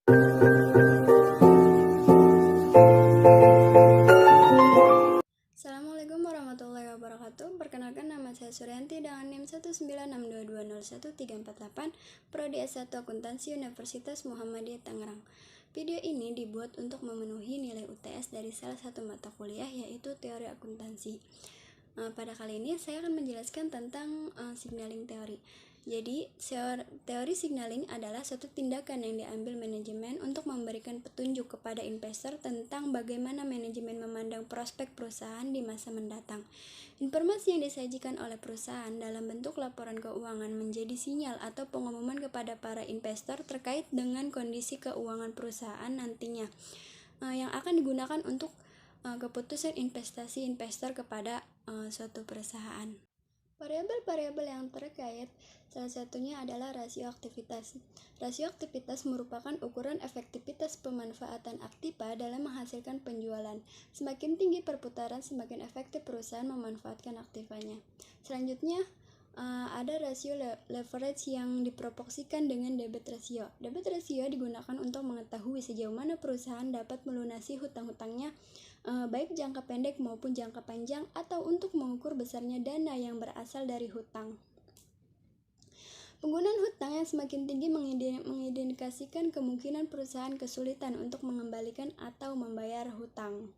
Assalamualaikum warahmatullahi wabarakatuh. Perkenalkan, nama saya Suryanti dengan NIM 196220138, Prodi S1 Akuntansi Universitas Muhammadiyah Tangerang. Video ini dibuat untuk memenuhi nilai UTS dari salah satu mata kuliah, yaitu teori akuntansi. Pada kali ini saya akan menjelaskan tentang signaling teori. Jadi, teori signaling adalah suatu tindakan yang diambil manajemen untuk memberikan petunjuk kepada investor tentang bagaimana manajemen memandang prospek perusahaan di masa mendatang. Informasi yang disajikan oleh perusahaan dalam bentuk laporan keuangan menjadi sinyal atau pengumuman kepada para investor terkait dengan kondisi keuangan perusahaan nantinya, yang akan digunakan untuk keputusan investasi investor kepada suatu perusahaan. Variabel-variabel yang terkait salah satunya adalah rasio aktivitas. Rasio aktivitas merupakan ukuran efektivitas pemanfaatan aktiva dalam menghasilkan penjualan. Semakin tinggi perputaran, semakin efektif perusahaan memanfaatkan aktivanya. Selanjutnya, ada rasio leverage yang diproporsikan dengan debit ratio. Debit ratio digunakan untuk mengetahui sejauh mana perusahaan dapat melunasi hutang-hutangnya, baik jangka pendek maupun jangka panjang, atau untuk mengukur besarnya dana yang berasal dari hutang. Penggunaan hutang yang semakin tinggi mengindikasikan kemungkinan perusahaan kesulitan untuk mengembalikan atau membayar hutang.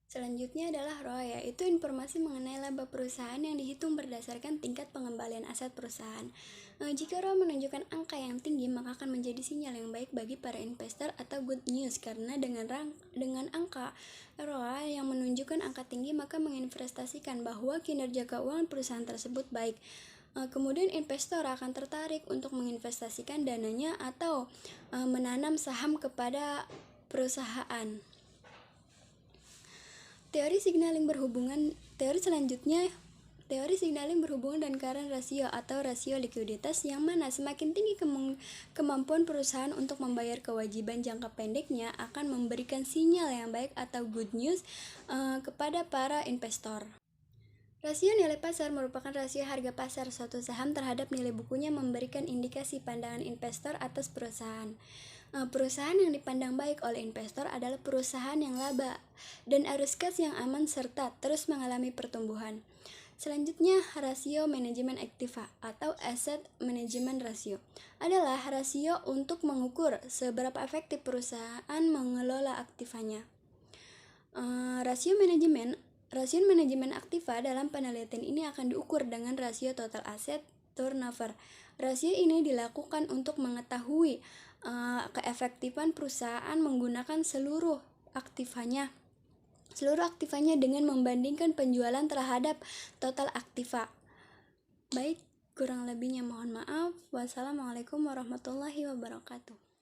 Selanjutnya adalah ROA, yaitu informasi mengenai laba perusahaan yang dihitung berdasarkan tingkat pengembalian aset perusahaan. Jika ROA menunjukkan angka yang tinggi, maka akan menjadi sinyal yang baik bagi para investor atau good news, karena dengan angka ROA yang menunjukkan angka tinggi, maka menginvestasikan bahwa kinerja keuangan perusahaan tersebut baik. Kemudian investor akan tertarik untuk menginvestasikan dananya atau menanam saham kepada perusahaan. Teori signaling berhubungan dan current ratio atau rasio likuiditas, yang mana semakin tinggi kemampuan perusahaan untuk membayar kewajiban jangka pendeknya akan memberikan sinyal yang baik atau good news kepada para investor. Rasio nilai pasar merupakan rasio harga pasar suatu saham terhadap nilai bukunya, memberikan indikasi pandangan investor atas perusahaan. Perusahaan yang dipandang baik oleh investor adalah perusahaan yang laba dan arus kas yang aman serta terus mengalami pertumbuhan. Selanjutnya, rasio manajemen aktiva atau asset management ratio adalah rasio untuk mengukur seberapa efektif perusahaan mengelola aktivanya. Rasio manajemen aktiva dalam penelitian ini akan diukur dengan rasio total asset turnover. Rasio ini dilakukan untuk mengetahui keefektifan perusahaan menggunakan seluruh aktivanya dengan membandingkan penjualan terhadap total aktiva. Baik, kurang lebihnya mohon maaf. Wassalamualaikum warahmatullahi wabarakatuh.